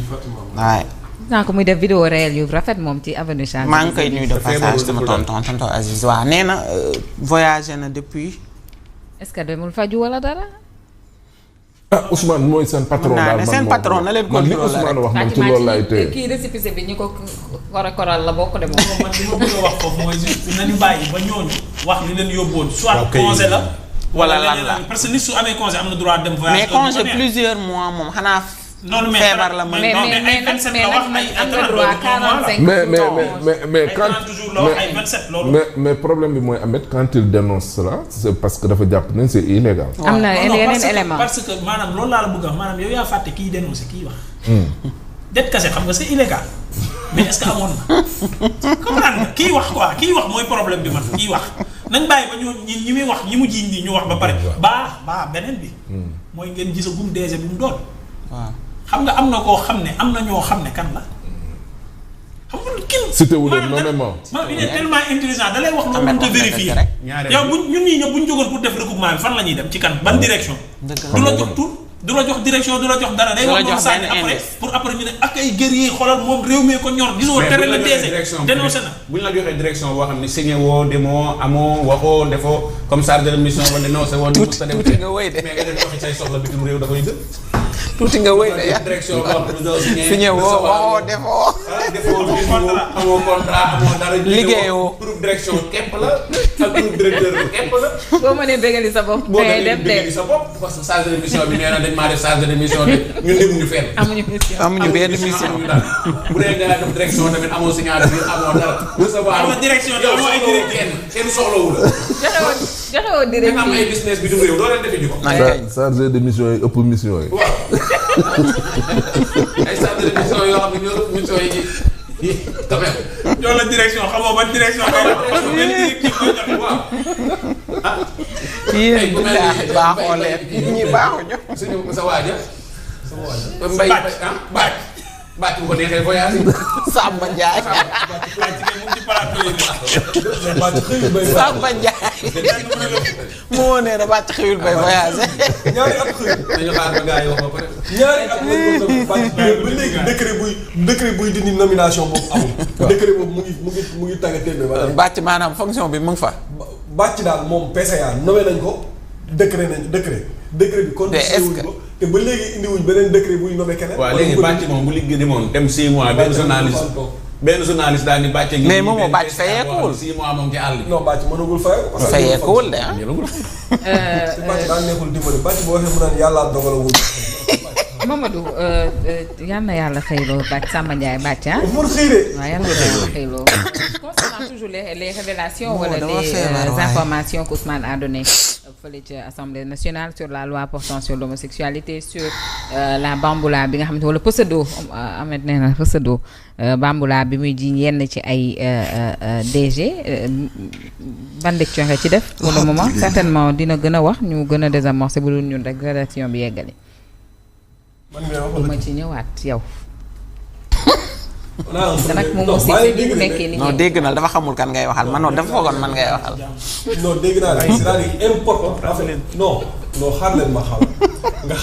waaye. naa ko muy def vidéo réel yu rafet moom ci avenue Charles. maa ngi koy nuyu de passage sama tonton Aziz waaw nee na voyagé na depuis. est-ce que demul faju wala dara. ah Ousmane mooy seen patron daal man seen patron na leen man li Ousmane wax man ci loolu laay téye. kii récépissé bi ñu ko koral la bokk de moom. man li ma bëgg a wax foofu mooy nañu bàyyi ba ñooñu wax li leen yóbboon soit congé la. wala lan la parce que nit su amee congé am na droit dem voyage. mais congé plusieurs mois moom xanaa. non mais feebar la mais am na droit 45 mais problème bi mooy Ahmed quand il dénonce cela c'est parce que dafa jàpp ne c'est illégal. am na yeneen élément parce que maanaam loolu laa la bëgg a wax maanaam yow yaa fàtte kii dénoncé kii wax. det kase xam nga c'est illégal mais est-ce que amoon na comprendre nga kii wax quoi kii wax mooy problème bi man kii wax nañ bàyyi ba ñi muy wax ñi mu jiiñ nii ñu wax ba pare baa beneen bi mooy ngeen gisagum DG bu mu doon waaw xam nga am na koo xam ne am na ñoo xam ne kan la xam nga kii cité wu leen nommément il est tellement intelligent da lay wax loo mënta vérifier yow bu ñun ñii ñëpp bu ñu jógoon pour def recoupement bi fan la ñuy dem ci kan ban direction du la jox tur du la jox direction du la jox dara day wax moom sànni après pour après ñu ne ak ay guerrier xoolal moom réew mi ko ñor gisoo tere la DG dénoncé na bu ñu la joxee direction boo xam ne signé woo demoo amoo waxoo defoo comme chargé de mission wala dénoncé woo tuuti nga wéy de mais nga dem joxe say soxla bitim réew dafay gën tuuti nga wéy de direction boo xam ne signé woo waxoo defoo amoo contrat amoo dara liggéeyoo pour direction képp la ak pour directeur bi képp la boo mënee bégali sa bopp boo mënee bégali sa bopp parce que chargé de mission bi nee na dañ maa def chargé de mission de ñun demuñu fenn amuñu benn mission bu dee nga def direction tamit amoo signature amoo dara recevoir amoo direction te amoo ay directeur kenn soxlawu la joxewoo directeur am ay business bi du réew doo leen defe ji ko chargé de mission yi ëpp mission yi waaw ay chargé de mission yoo xam ne ñoo mission yi quand même yow la direction xamoo ban direction parce que benn directive koy joxe waaw yéen baaxoo leen ñi baaxuñu suñu sa waaja mbay baaj bàcc bu ko neexee voyage. Samba Ndiaye. Samba Ndiaye. moo nee na bàcc xëyul bay voyagé. ñaari at xëy. dañu xaar ba gars yi wax ba pare. ñaari at ba léegi décret buy dindi nomination boobu amul. décret boobu mu ngi tàggat téeméer ba tey. bàcc maanaam fonction bi mu ngi fa. bàcc daal moom PCA nommé nañ ko décret bi kon. wuñ ko te ba léegi indiwuñ beneen décret buy nommé keneen. waaw léegi bàcc moom bu liggéey di moom dem 6 mois benn journaliste daal ni bàcc. mais moom moo bàcc fayeekuwul 6 mois moom ci àll bi. non bàcc mënagul fayeeku. fayeekuwul de ah. bàcc daal nekkul dimbali bàcc boo waxee mu naan yàlla dogalagul. Mamadou yal na yàlla xëyloo bàcc Samba Ndiaye bàcc ah. pour xëy de. waaw yal na yàlla xëyloo. concernant toujours les révélations wala les informations qu'Ousmane a données fële ci Assemblée nationale sur la loi portant sur l'homosexualité sur la bamboula bi nga xamante wala pësado Ahmed nee na pësado bamboula bi muy ji yenn ci ay DG ban lecture nga ci def pour le moment certainement dina gën a wax ñu gën a désamorcer bu dul ñun rek rédaction bi yeggali. man ngay wax bu ma ci ñëwaat yow. te nag moom aussi bu nekkee ni non dégg na dafa xamul kan ngay waxal man noonu dafa foogoon man ngay waxal. non dégg naa ne c'est-à-dire important en fait non xaar leen ma xam nga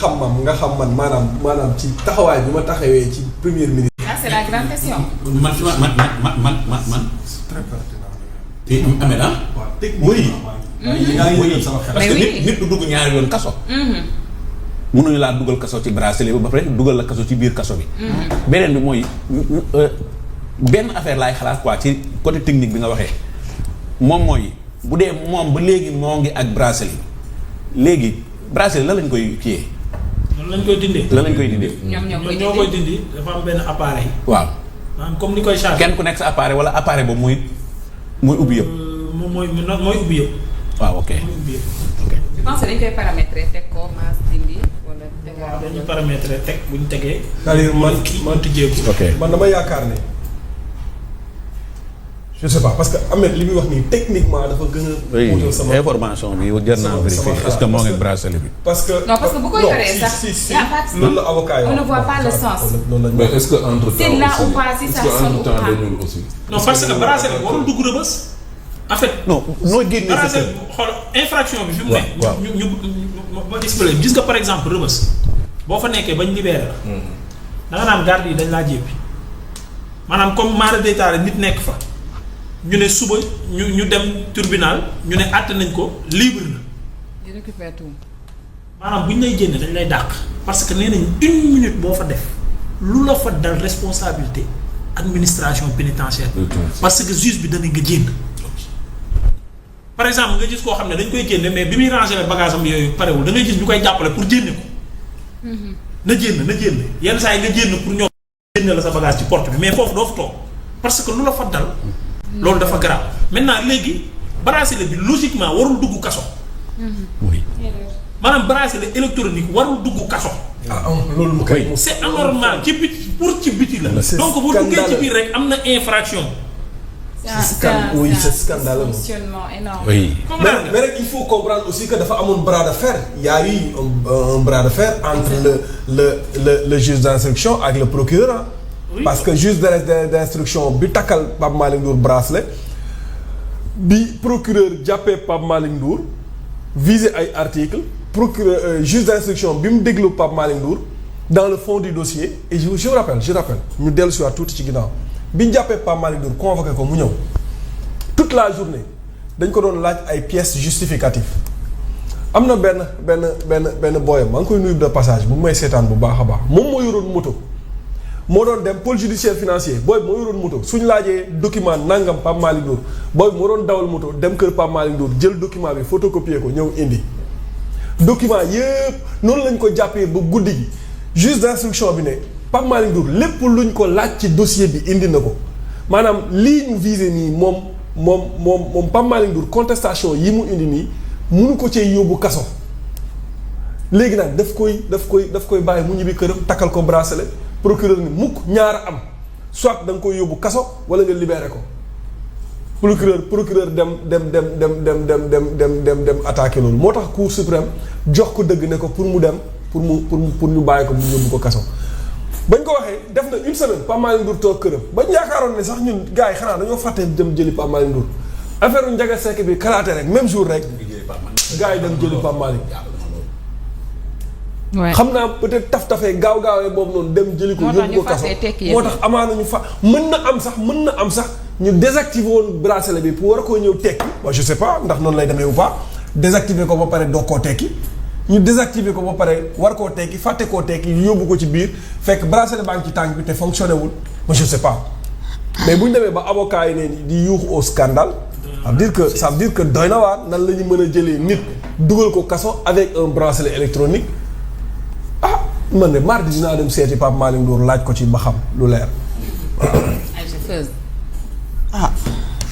xam man maanaam ci taxawaay bi ma taxawee ci premier ministre. ah c'est la grande question. man fi man. très pertinent. te amee na. waaw technique. oui parce que nit du dugg ñaari yoon kaso. mënuñu laa dugal kaso ci bracelet ba pare dugal la kaso ci biir kaso bi. beneen bi mooy benn affaire laay xalaat quoi ci côté technique bi nga waxee moom mooy bu dee moom ba léegi moo ngi ak bracelet léegi bracelet la lañ koy kiyee. loolu lañ koy dindee. la lañ koy dindee. ñoo koy dindi dafa am benn appareil. waaw. maanaam comme ni koy chargé. kenn ku nekk sa appareil wala appareil boobu mooy ubbi yëpp. mooy ubbi yëpp. waaw ok. mooy ubbi yëpp ok. je pense que dañ koy paramétrer teg ko maas dindi wala. waaw dañuy paramétrer teg bu ñu tegee. c'est-à-dire man tijjeeku. ok man dama yaakaar ne je sais pas parce que Ahmed li muy wax nii techniquement dafa gën a. oui information bi jar naa vérifier est-ce que moo ngi bracelet bi. parce que non parce que bu ko yoree sax si loolu la avocat yi on ne voit pas le sens. mais est-ce que entre temps c'est là ou pas si ça sonne ou pas. aussi. non parce que bracelet warul dugg rëbës. en fait. non noo génnee sa bracelet xool infraction bi fi mu ne. ñu ma expliqué gis nga par exemple rëbës boo fa nekkee bañ libéré la. da nga naan garde yi dañ laa jéppi maanaam comme mara détaillé nit nekk fa. ñu ne suba ñu dem tribunal ñu ne àtte nañ ko libre na. di récupérer tout. maanaam bu ñu lay génne dañ lay dàq. parce que nee nañ 1 minute boo fa def lu la fa dal responsabilité administration pénitentiaire. parce que juge bi dana nga génn. par exemple nga gis koo xam ne dañ koy génne mais bi muy ranger le bagage am yooyu parewul da ngay gis ñu koy jàppale pour génne ko. na génn yenn saa yi nga génn pour ñoo génne la sa bagage ci porte bi mais foofu doo fa toog parce que lu la fa dal. loolu dafa grave maintenant léegi bracelet bi logiquement warul dugg kaso. oui. maanaam bracelet électronique warul dugg kaso. loolu mu koy. c'est anormal ci biti pour ci biti la. donc bu duggee ci biir rek am na infraction. c'est scandaleux. Fonctionnement énorme. oui. mais rek il faut comprendre aussi que dafa amoon bras de fer il y a eu un bras de fer entre le juge d'instruction ak le procureur. Oui. Parce que juge d'instruction bi takkal Pape Malick Ndour bracelet bi procureur jàppee Pape Malick Ndour visé ay articles procureur juge d'instruction bi mu déglu Pape Malick Ndour dans le fond du dossier et je rappelle ñu dellu si waat tuuti ci ginnaaw bi ñu jàppee Pape Malick Ndour convoqué ko mu ñëw toute la journée dañ ko doon laaj ay pièces justificatives am na benn booyam maa ngi koy nuyu de passage bu may seetaan bu baax a baax moom moo yoroon moto. moo doon dem pôle judiciaire financier booy moo yoroon moto suñ laajee document nangam Pape Malick Ndour booy moo doon dawal moto dem kër Pape Malick Ndour jël document bi photocopier ko ñëw indi document yëpp noonu lañ ko jàppee ba guddi gi juge d'instruction bi ne Pape Malick Ndour lépp luñ ko laaj ci dossier bi indi na ko maanaam lii ñu visé nii moom Pape Malick Ndour contestation yi mu indi nii munu ko cee yóbbu kaso léegi nag daf koy bàyyi mu ñibbi këram takkal ko bracelet procureur ni mukk ñaar am soit da nga koy yóbbu kaso wala nga libéré ko procureur dem attaqué loolu moo tax cour suprême jox ko dëgg ne ko pour mu dem pour ñu bàyyi ko mu yóbbu ko kaso bañ ko waxee def na une semaine Pape Malick Ndour toog këram bañ yaakaaroon ne sax ñun gars yi xanaa dañoo fàtte dem jëli Pape Malick Ndour affaire u Ndiaga Seck bi kalaate rek même jour rek gars yi dem jëli Pape Malick. xam naa peut-être taf-tafee gaaw-gaawee boobu noonu dem jëli ko yóbbu ko kaso moo tax amaana ñu fa mën na am sax ñu désactiver woon bracelet bi pour war a koo ñëw tekki bon je sais pas ndax noonu lay demee ou pas désactiver ko ba pare doog koo tekki ñu désactiver ko ba pare war koo tekki fàtte koo tekki yóbbu ko ci biir fekk bracelet baa ngi ci tànk bi te fonctionné wul moi je sais pas mais bu ñu demee ba avocat yi ne di yuuxu au scandale ça veut dire que doy na waar nan la ñu mën a jëlee nit dugal ko kaso avec un bracelet électronique man de mardi dinaa dem seeti Pape Malick Ndour laaj ko ci ba xam lu leer.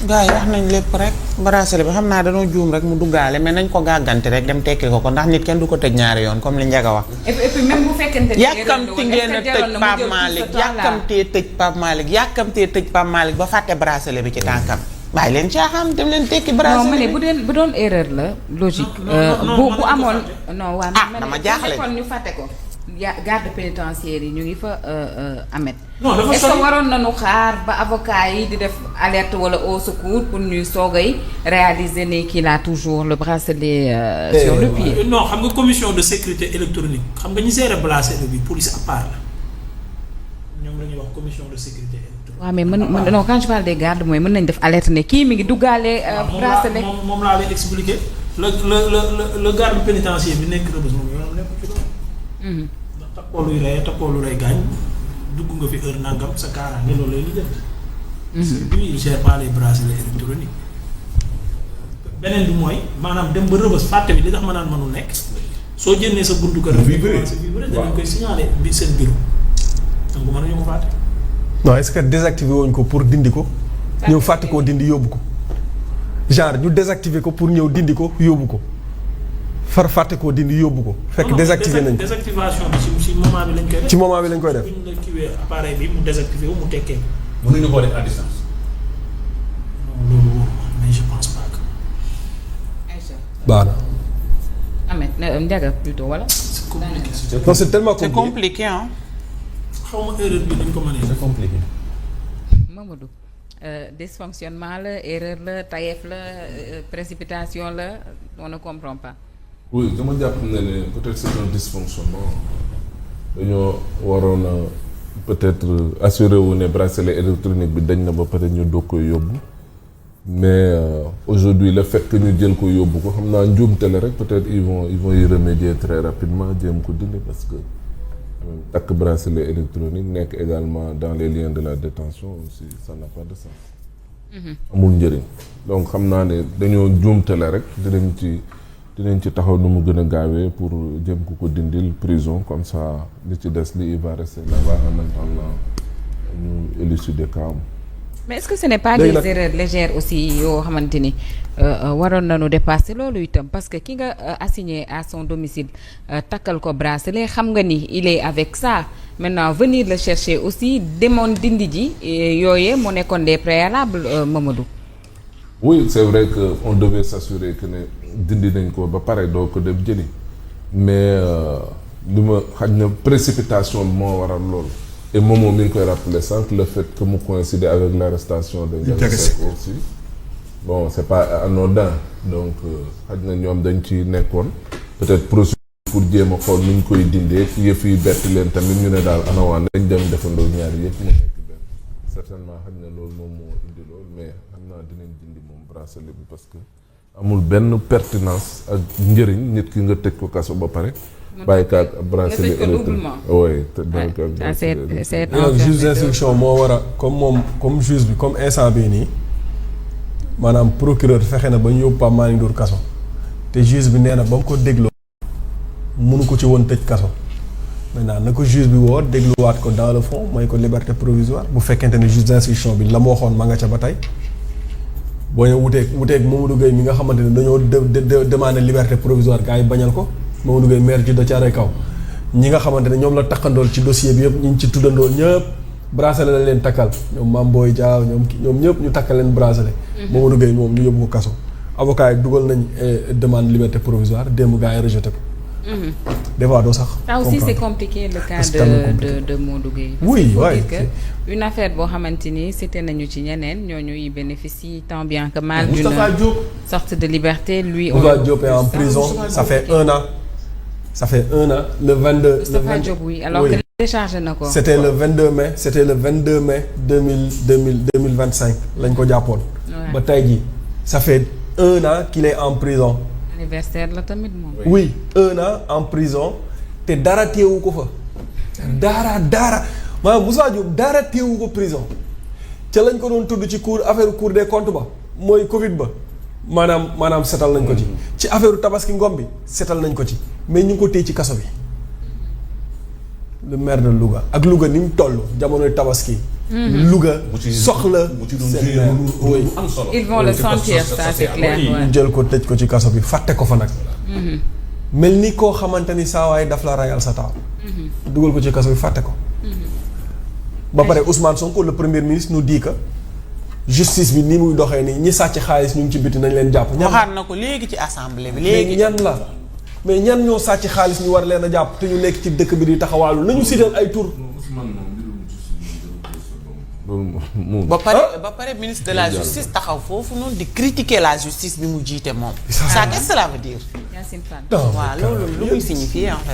gars yi wax nañ lépp rek bracelet bi xam naa dañoo juum rek mu duggaale mais nañ ko gàgganti rek dem tekkil ko ndax nit kenn du ko tëj ñaari yoon comme li Ndiaga wax. et puis même bu fekkente ne yàkkamti ngeen a tëj Pape Malick yàkkamtee tëj Pape Malick ba fàtte bracelet bi ci tànkam. bàyyi leen caaxaan dem leen tekki bracelet. non ma ne bu doon erreur la logique. bu amoon non waa dama jaaxle kon ñu fàtte ko. garde pénitentiaire yi ñu ngi fa Ahmed. non dafa est-ce que waroon nañu xaar ba avocat yi di def alerte wala au secours pour ñuy soogay réaliser ne qu'il a toujours le bracelet sur le pied. non xam nga commission de sécurité électronique xam nga ñi seere bracelet bi police à part la ñoom la ñuy wax commission de sécurité électronique. waaw mais mën non quand je parle des gardes mooy mën nañ def alerte ne kii mi ngi duggaale. bracelet moom laa lay expliquer le garde pénitentiaire bi nekk Rebeuss moom yoonam nekk ci loolu. ndax takkoo luy rey takkoo lu lay gaañ dugg nga fi heure nangam sa kaaraange loolu lay lijjanti. lui il gère pas les bracelets électroniques. beneen bi mooy maanaam dem ba Rebeuss fàtte bi li tax ma naan mënul nekk soo jëndee sa buntu kër. danañ koy signaler bi seen bureau. donc mën nañu ko fàtte. non est-ce que désactiver wuñ ko pour dindi ko. ñëw fàtte koo dindi yóbbu ko. genre ñu désactiver ko pour ñëw dindi ko yóbbu ko. far fàtte koo dindi yóbbu ko. fekk désactiver nañ ko désactivation bi ci moment bi lañ koy def. ci moment bi lañ koy def. bu ñu la kiiwee appareil bi mu désactivé wu mu tekkee. mënuñu koo def à distance. non loolu wóoruma mais je pense pas que. baax na. Ahmed Ndiaga plutôt wala. c'est compliqué. non c'est tellement compliqué. c'est compliqué hein. xaw ma erreur bi dañ ko mënee. c'est compliqué. Mamadou dysfonctionnement la erreur la tayeef la précipitation la on ne comprend pas. oui dama jàpp ne peut-être c'est un dysfonctionnement dañoo waroon a peut-être assurer wu ne bracelet électronique bi dañ na ba pare ñu doog koy yóbbu mais aujourd'hui le fait que ñu jël ko yóbbu ko xam naa njuumte la rek peut-être ils vont y remédier très rapidement jéem ko dindi parce que takk bracelet électronique nekk également dans les liens de la détention aussi ça n'a pas de sens. amul njëriñ donc xam naa ne dañoo juumte la rek dinañ ci taxaw nu mu gën a gaawee pour jëm ko dindil prison comme ça li ci des li il va rester là-bas en attendant ñu élucider kaam. mais est-ce que ce n'est pas des erreurs légères aussi yoo xamante ni waroon nañu dépasser loolu itam parce que ki nga assigné à son domicile takkal ko bracelet xam nga ni il est avec ça maintenant venir le chercher aussi demoon dindi ji yooyee mu nekkoon des préalables Mamadou. oui c'est vrai que on devait s'assurer que ne dindi nañ ko ba pare doo ko dem jëli mais li ma xaj na précipitation bi moo waral loolu. et Momo mi ngi koy rappeler sànq le fait que mu coïncider avec l'arrestation de Ndiaga Seck aussi bon c'est pas anodin donc xaj na ñoom dañ ci nekkoon peut-être procédure pour jéem a xool nu ñu koy dindee yëf yi bett leen tamit ñu ne daal anawaan dañ dem defandoo ñaari yëpp mu nekk benn certainement xaj na loolu moom moo indi loolu mais xam naa dinañ dindi moom bracelet bi parce que amul benn pertinence ak njëriñ nit ki nga tëj ko kaso ba pare bàyyi ko ak bracelet électronique oui te bàyyi ko ak bracelet électronique juge d'instruction moo war a comme juge bi comme instant bii nii maanaam procureur fexe na ba ñu yóbbu Pape Malick Ndour kaso te juge bi nee na ba mu ko dégloo mënu ko ci woon tëj kaso maintenant na ko juge bi woo dégluwaat ko dans le fond mooy ko liberté provisoire bu fekkente ne juge d'instruction bi la ma waxoon ma nga ca ba tey boo ñëw wuteeg Mamadou Gueye mi nga xamante ne dañoo demander liberté provisoire gars yi bañal ko Mamadou Gueye maire ji da Thiaroye Kaw ñi nga xamante ne ñoom la takkandool ci dossier bi yëpp ñi ci tuddandool ñëpp bracelet la leen takkal ñoom Mame Boye Diao ñoom ñëpp ñu takkal leen bracelet. Mamadou Gueye moom ñu yóbbu ko kaso. avocat yi dugal nañ demande liberté provisoire démb gars yi rejeté ko des fois doo sax. ça aussi c'est compliqué le cas C'est tellement compliqué. de Modou Gueye. Oui, Parce ouais, qu'il faut dire que une affaire boo xamante ni cité nañu ci ñeneen ñooñu y bénéficient tant bien que mal d'une sorte de liberté. Lui Moustapha Diop est en prison ça fait un an. Ça fait un an le 22. Moustapha Diop oui alors que déchargé na ko. C'était le 22 mai 2025 lañ ko jàppoon. ba tey jii ça fait un an qu'il est en prison. anniversaire la tamit moom. oui un an en prison te dara teewu ko fa. dara maanaam Moussa Diop dara teewu ko prison ca lañ ko doon tudd ci affaire cour des comptes ba mooy Covid ba maanaam setal nañ ko ci. ci affaire tabaski ngom bi setal nañ ko ci mais ñu ngi ko téye ci kaso bi. le maire de Louga ak Louga ni mu toll jamonoy tabaski. Louga soxla. seen maire oui. ils vont le sentir ça c'est clair. ñu jël ko tëj ko ci kaso bi fàtte ko fa nag. mel ni koo xamante ni saa waay daf la rayal sa taaw. dugal ko ci kaso bi fàtte ko. ba pare Ousmane Sonko le premier ministre nous dit que justice bi ni muy doxee nii ñi sàcc xaalis ñu ngi ci biti nañ leen jàpp. waxaat na ko léegi ci assemblée bi léegi. ñan la mais ñan ñoo sàcc xaalis ñu war leen a jàpp te ñu nekk ci dëkk bi di taxawaalu nañu sital ay tur. ba pare ministre de la justice taxaw foofu noonu di critiquer la justice bi mu jiite moom. ça qu'est-ce que cela veut dire. Yacine Fall. waaw loolu lu muy signifier en fait.